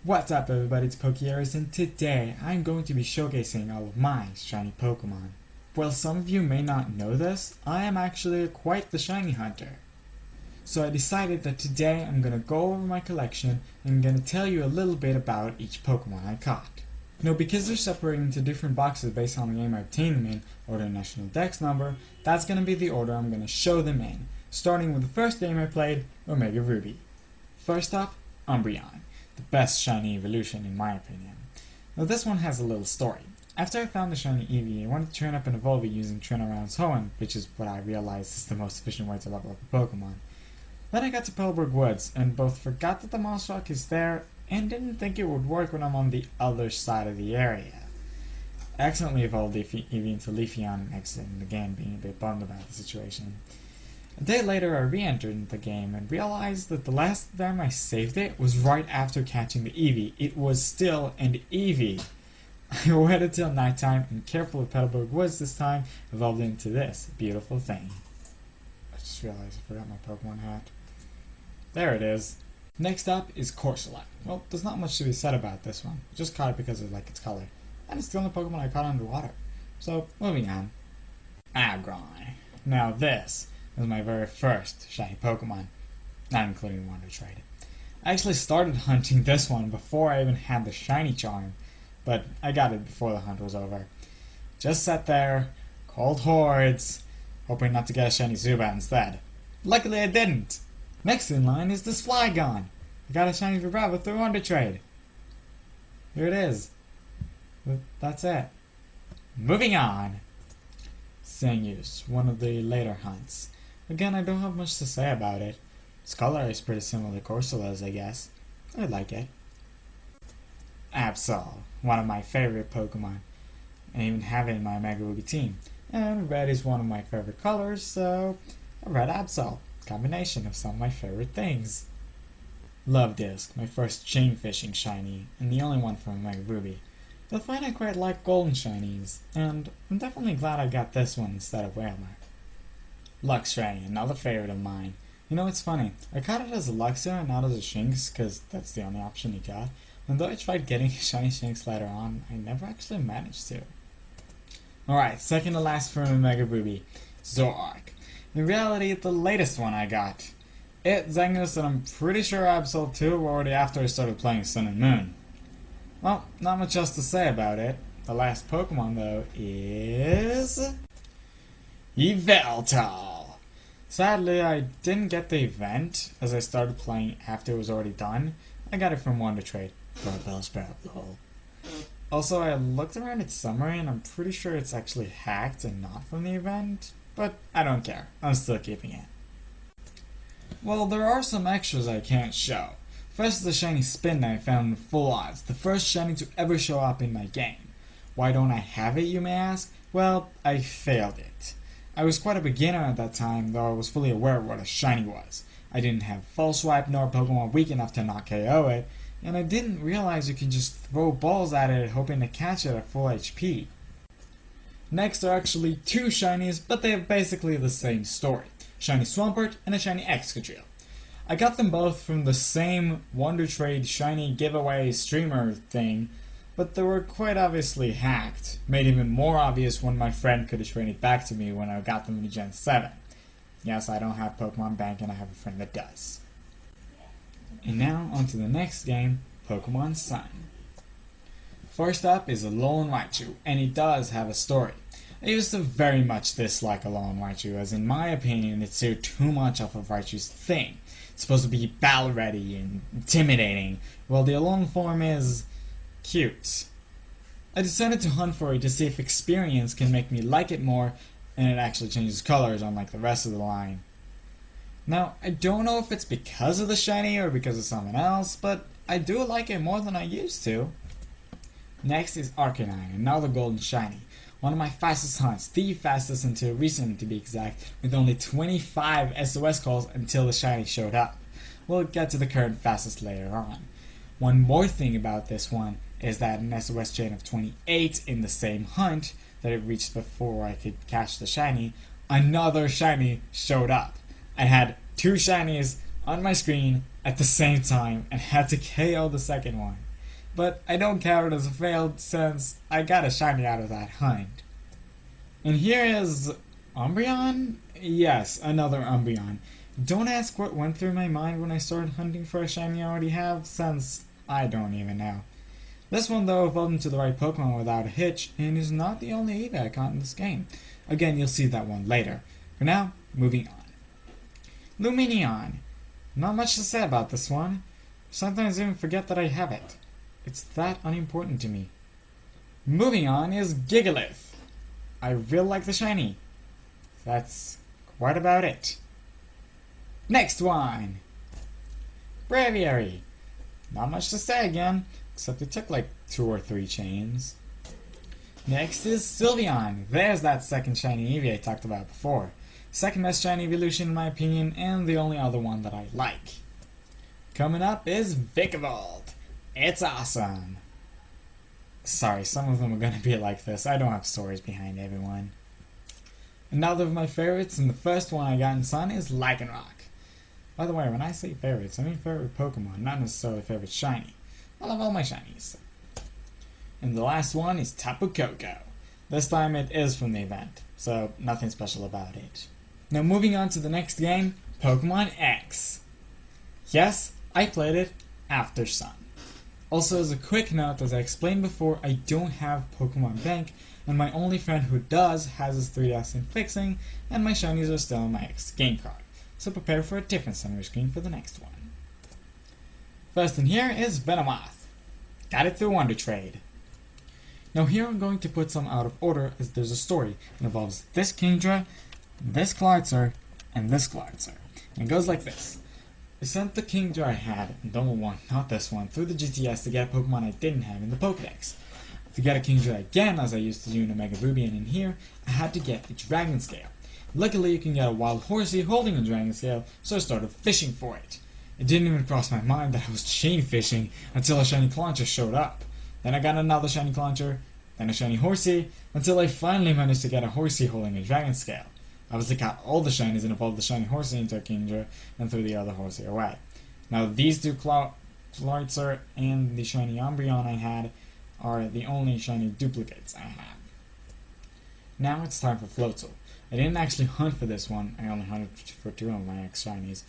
What's up everybody, it's Pokeers, and today I'm going to be showcasing all of my shiny Pokemon. Well, some of you may not know this, I am actually quite the shiny hunter. So I decided that today I'm going to go over my collection and I'm going to tell you a little bit about each Pokemon I caught. Now, because they're separated into different boxes based on the game I obtained them in, or their national dex number, that's going to be the order I'm going to show them in, starting with the first game I played, Omega Ruby. First up, Umbreon. The best shiny evolution in my opinion. Now this one has a little story. After I found the shiny Eevee, I wanted to train up and evolve it using Trinaround's Hoenn, which is what I realized is the most efficient way to level up a Pokemon. Then I got to Petalburg Woods and both forgot that the Moss Rock is there and didn't think it would work when I'm on the other side of the area. I accidentally evolved Eevee into Leafeon and exited the game, being a bit bummed about the situation. A day later I re-entered the game and realized that the last time I saved it was right after catching the Eevee. It was still an Eevee. I waited till nighttime and careful with Petalburg Woods this time evolved into this beautiful thing. I just realized I forgot my Pokemon hat. There it is. Next up is Corsola. Well, there's not much to be said about this one. I just caught it because I like its color. And it's the only Pokemon I caught underwater. So, moving on. Aggron. Now this was my very first shiny Pokemon, not including Wonder Trade. I actually started hunting this one before I even had the shiny charm, but I got it before the hunt was over. Just sat there, called hordes, hoping not to get a shiny Zubat instead. Luckily I didn't. Next in line is this Flygon. I got a shiny Vibrava through Wonder Trade. Here it is. That's it. Moving on. Singuse, one of the later hunts. Again, I don't have much to say about it. Its color is pretty similar to Corsola's, I guess. I like it. Absol, one of my favorite Pokemon. I even have it in my Omega Ruby team. And red is one of my favorite colors, so a red Absol. Combination of some of my favorite things. Love Disc, my first chain fishing shiny, and the only one from Omega Ruby. You'll find I quite like golden shinies, and I'm definitely glad I got this one instead of Whalmer. Luxray, another favorite of mine. You know, it's funny, I caught it as a Luxray and not as a Shinx, because that's the only option you got, and though I tried getting a shiny Shinx later on, I never actually managed to. Alright, second to last from Omega Ruby, Zoroark. In reality, the latest one I got. It, Zangus, and I'm pretty sure Absol too were already after I started playing Sun and Moon. Well, not much else to say about it. The last Pokemon, though, is Yveltal. Sadly, I didn't get the event, as I started playing after it was already done. I got it from Wonder Trade. Also, I looked around its summary, and I'm pretty sure it's actually hacked and not from the event. But I don't care. I'm still keeping it. Well, there are some extras I can't show. First is the shiny Spin that I found in full odds, the first shiny to ever show up in my game. Why don't I have it, you may ask? Well, I failed it. I was quite a beginner at that time, though I was fully aware of what a shiny was. I didn't have False Swipe nor Pokemon weak enough to not KO it, and I didn't realize you can just throw balls at it hoping to catch it at full HP. Next are actually two shinies, but they have basically the same story. Shiny Swampert and a shiny Excadrill. I got them both from the same Wonder Trade shiny giveaway streamer thing, but they were quite obviously hacked. Made even more obvious when my friend could have traded it back to me when I got them in Gen 7. Yes, I don't have Pokemon Bank and I have a friend that does. And now on to the next game, Pokemon Sun. First up is Alolan Raichu, and it does have a story. I used to very much dislike Alolan Raichu, as in my opinion it's too much of a Raichu's thing. It's supposed to be battle ready and intimidating, while the Alolan form is cute. I decided to hunt for it to see if experience can make me like it more, and it actually changes colors unlike the rest of the line. Now, I don't know if it's because of the shiny or because of something else, but I do like it more than I used to. Next is Arcanine, another golden shiny. One of my fastest hunts, the fastest until recently to be exact, with only 25 SOS calls until the shiny showed up. We'll get to the current fastest later on. One more thing about this one is that an SOS chain of 28 in the same hunt that it reached before I could catch the shiny, another shiny showed up. I had two shinies on my screen at the same time and had to KO the second one. but I don't count it as a failed since I got a shiny out of that hunt. And here is Umbreon? Yes, another Umbreon. Don't ask what went through my mind when I started hunting for a shiny I already have, since I don't even know. This one though evolved into the right Pokemon without a hitch, and is not the only Eevee I caught in this game. Again, you'll see that one later. For now, moving on. Lumineon. Not much to say about this one. Sometimes I even forget that I have it. It's that unimportant to me. Moving on is Gigalith. I really like the shiny. That's quite about it. Next one. Braviary. Not much to say again, except it took like 2 or 3 chains. Next is Sylveon. There's that second shiny Eevee I talked about before. Second best shiny evolution in my opinion, and the only other one that I like. Coming up is Vikavolt. It's awesome. Sorry, some of them are gonna be like this. I don't have stories behind everyone. Another of my favorites, and the first one I got in Sun, is Lycanroc. By the way, when I say favorites, I mean favorite Pokemon, not necessarily favorite shiny. I love all my shinies. And the last one is Tapu Koko. This time it is from the event, so nothing special about it. Now moving on to the next game, Pokemon X. Yes, I played it after Sun. Also, as a quick note, as I explained before, I don't have Pokemon Bank, and my only friend who does has his 3DS in fixing, and my shinies are still in my X game card. So prepare for a different summary screen for the next one. First in here is Venomoth. Got it through Wonder Trade. Now here I'm going to put some out of order as there's a story. It involves this Kingdra, this Clartzer, and this Clartzer. And it goes like this. I sent the Kingdra I had, and the one, not this one, through the GTS to get a Pokemon I didn't have in the Pokedex. To get a Kingdra again, as I used to do in Omega Ruby and in here, I had to get a Dragon Scale. Luckily, you can get a wild horsey holding a Dragon Scale, so I started fishing for it. It didn't even cross my mind that I was chain fishing until a shiny Clauncher showed up. Then I got another shiny Clauncher, then a shiny horsey, until I finally managed to get a horsey holding a Dragon Scale. I obviously got all the shinies and evolved the shiny horsey into a Kingdra and threw the other horsey away. Now these two Clartzer and the shiny Umbreon I had are the only shiny duplicates I have. Now it's time for Floatzel. I didn't actually hunt for this one, I only hunted for 2 of my X shinies.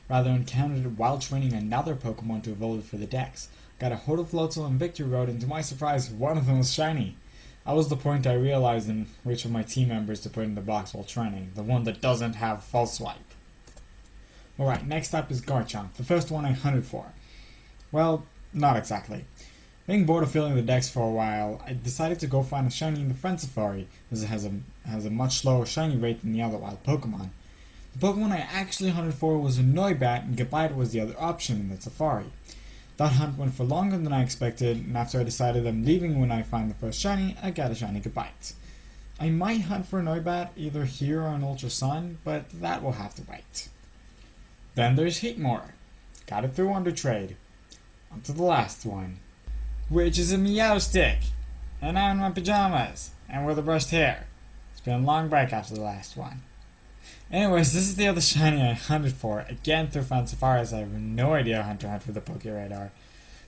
Rather encountered it while training another Pokemon to evolve it for the Dex. Got a hold of Floatzel and Victory Road, and to my surprise, one of them was shiny. That was the point I realized in which of my team members to put in the box while training, the one that doesn't have False Swipe. Alright, next up is Garchomp, the first one I hunted for. Well, not exactly. Being bored of filling the decks for a while, I decided to go find a shiny in the Friend Safari, as it has a much slower shiny rate than the other wild Pokemon. The Pokemon I actually hunted for was a Noibat, and Gabite was the other option in the Safari. That hunt went for longer than I expected, and after I decided I'm leaving when I find the first shiny, I got a shiny Gabite. I might hunt for a Noibat either here or in Ultra Sun, but that will have to wait. Then there's Heatmore. Got it through Wonder Trade. On to the last one, which is a Meowstic. And I'm in my pajamas, and with a brushed hair. It's been a long break after the last one. Anyways, this is the other shiny I hunted for, again through Friend Safari, as I have no idea how to hunt for the Pokéradar.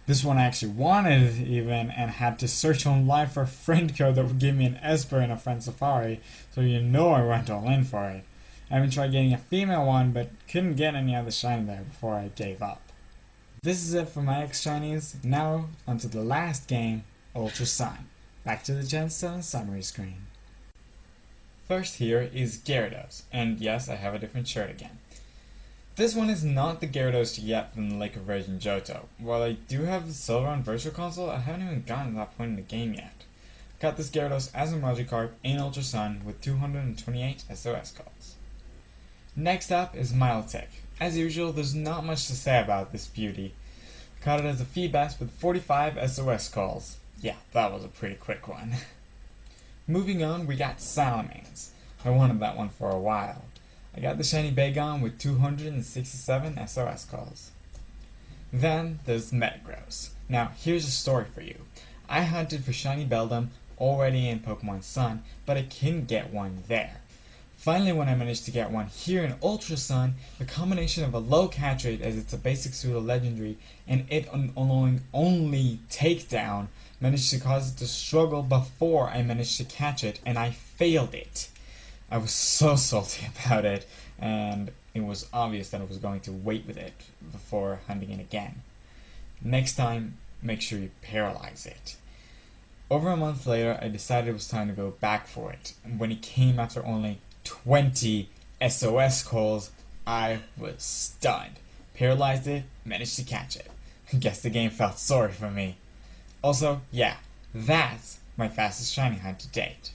This one I actually wanted even, and had to search online for a friend code that would give me an Esper in a Friend Safari, so you know I went all in for it. I even tried getting a female one, but couldn't get any other shiny there before I gave up. This is it for my X shinies. Now, onto the last game, Ultra Sun. Back to the Gen 7 summary screen. First here is Gyarados, and yes, I have a different shirt again. This one is not the Gyarados you get from the Lake of Rage in Johto. While I do have the Silver on Virtual Console, I haven't even gotten to that point in the game yet. I got this Gyarados as a Magikarp in Ultra Sun with 228 SOS calls. Next up is Milotic. As usual, there's not much to say about this beauty. I caught it as a Feebas with 45 SOS calls. Yeah, that was a pretty quick one. Moving on, we got Salamence. I wanted that one for a while. I got the shiny Bagon with 267 SOS calls. Then there's Metagross. Now, here's a story for you. I hunted for shiny Beldum already in Pokemon Sun, but I couldn't get one there. Finally, when I managed to get one here in Ultra Sun, the combination of a low catch rate as it's a basic pseudo legendary and it allowing only takedown managed to cause it to struggle before I managed to catch it, and I failed it. I was so salty about it, and it was obvious that I was going to wait with it before hunting it again. Next time, make sure you paralyze it. Over a month later, I decided it was time to go back for it, and when it came after only 20 SOS calls, I was stunned. Paralyzed it, managed to catch it. Guess the game felt sorry for me. Also, yeah, that's my fastest shiny hunt to date.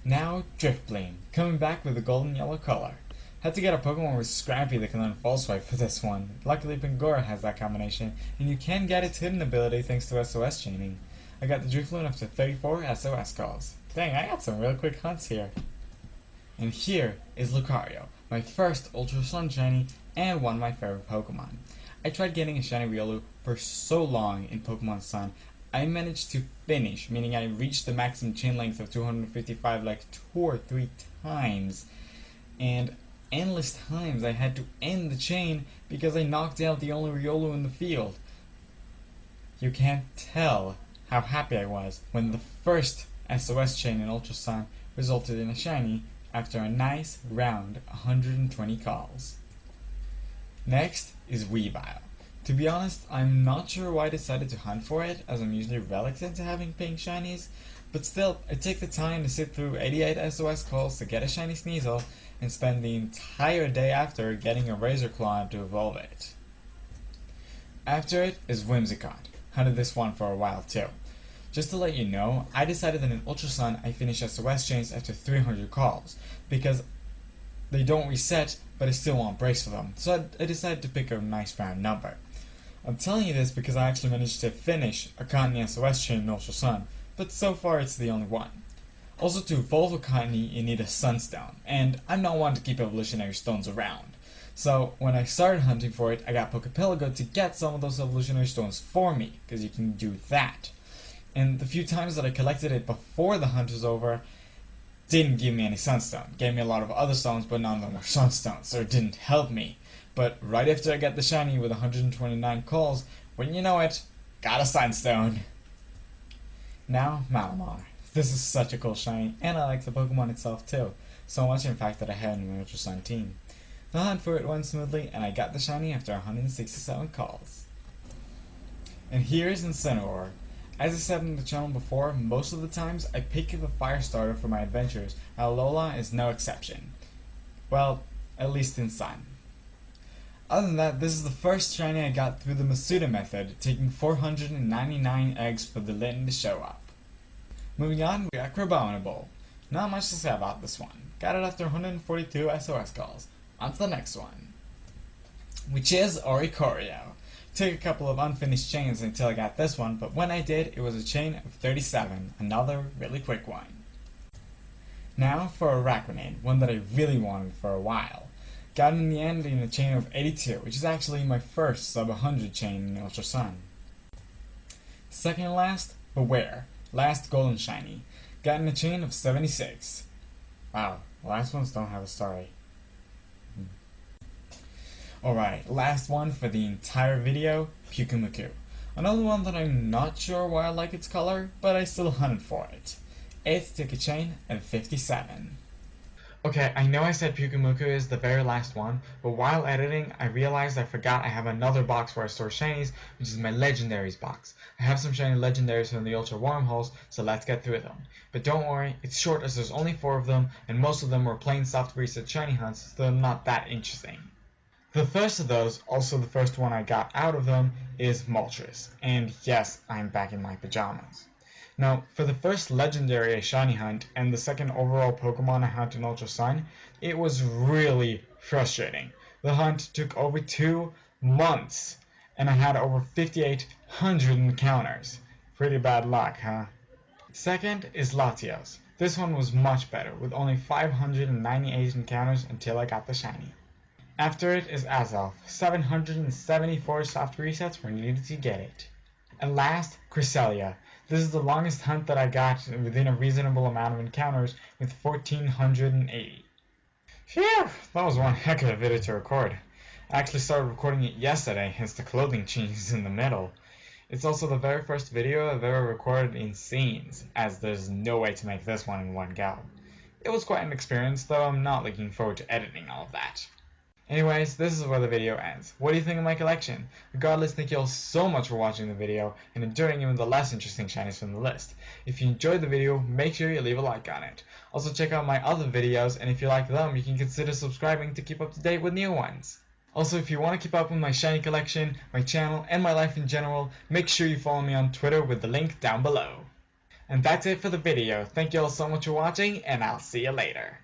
Now, Driftbleem, coming back with a golden yellow color. Had to get a Pokemon with Scrappy that can learn False Swipe for this one. Luckily, Pangoro has that combination, and you can get its hidden ability thanks to SOS chaining. I got the Drifloon after 34 SOS calls. Dang, I got some real quick hunts here. And here is Lucario, my first Ultra Sun shiny and one of my favorite Pokemon. I tried getting a shiny Riolu for so long in Pokemon Sun, I managed to finish, meaning I reached the maximum chain length of 255 like 2 or 3 times. And endless times I had to end the chain because I knocked out the only Riolu in the field. You can't tell how happy I was when the first SOS chain in Ultra Sun resulted in a shiny after a nice round 120 calls. Next is Weavile. To be honest, I'm not sure why I decided to hunt for it, as I'm usually reluctant to having pink shinies, but still, I take the time to sit through 88 SOS calls to get a shiny Sneasel, and spend the entire day after getting a Razor Claw to evolve it. After it is Whimsicott. Hunted this one for a while too. Just to let you know, I decided that in Ultra Sun I finish SOS chains after 300 calls, because they don't reset, but I still want breaks for them, so I decided to pick a nice round number. I'm telling you this because I actually managed to finish a Cottonee SOS chain in Ultra Sun, but so far it's the only one. Also, to evolve a Cottonee, you need a Sunstone, and I'm not one to keep evolutionary stones around. So, when I started hunting for it, I got Pokepelago to get some of those evolutionary stones for me, because you can do that. And the few times that I collected it before the hunt was over, didn't give me any Sunstone. Gave me a lot of other stones, but none of them were Sunstones, so it didn't help me. But right after I got the shiny with 129 calls, wouldn't you know it, got a Sunstone. Now, Malamar. This is such a cool shiny, and I like the Pokemon itself too. So much in fact that I had it in my Ultra Sun team. The hunt for it went smoothly, and I got the shiny after 167 calls. And here's Incineroar. As I said in the channel before, most of the times I pick the fire starter for my adventures, and Alola is no exception. Well, at least in Sun. Other than that, this is the first shiny I got through the Masuda method, taking 499 eggs for the Litten to show up. Moving on, we got Crabominable. Not much to say about this one. Got it after 142 SOS calls. On to the next one, which is Oricorio. Took a couple of unfinished chains until I got this one, but when I did, it was a chain of 37, another really quick one. Now for Araquanid, one that I really wanted for a while. Got it in the end in a chain of 82, which is actually my first sub 100 chain in Ultra Sun. Second and last, Beware. Last golden shiny. Got in a chain of 76. Wow, the last ones don't have a story. Alright, last one for the entire video, Pyukumuku. Another one that I'm not sure why I like its color, but I still hunted for it. It took a chain of 57. Okay, I know I said Pyukumuku is the very last one, but while editing, I realized I forgot I have another box where I store shinies, which is my legendaries box. I have some shiny legendaries from the Ultra Wormholes, so let's get through them. But don't worry, it's short as there's only 4 of them, and most of them were plain soft reset shiny hunts, so they're not that interesting. The first of those, also the first one I got out of them, is Moltres, and yes, I'm back in my pajamas. Now, for the first legendary shiny hunt and the second overall Pokemon I hunt in Ultra Sun, it was really frustrating. The hunt took over 2 months, and I had over 5,800 encounters. Pretty bad luck, huh? Second is Latios. This one was much better, with only 598 encounters until I got the shiny. After it is Azelf. 774 soft resets were needed to get it. And last, Cresselia. This is the longest hunt that I got within a reasonable amount of encounters with 1480. Phew, that was one heck of a video to record. I actually started recording it yesterday, hence the clothing changes in the middle. It's also the very first video I've ever recorded in scenes, as there's no way to make this one in one go. It was quite an experience, though I'm not looking forward to editing all of that. Anyways, this is where the video ends. What do you think of my collection? Regardless, thank you all so much for watching the video and enduring even the less interesting shinies from the list. If you enjoyed the video, make sure you leave a like on it. Also check out my other videos, and if you like them, you can consider subscribing to keep up to date with new ones. Also, if you want to keep up with my shiny collection, my channel, and my life in general, make sure you follow me on Twitter with the link down below. And that's it for the video. Thank you all so much for watching, and I'll see you later.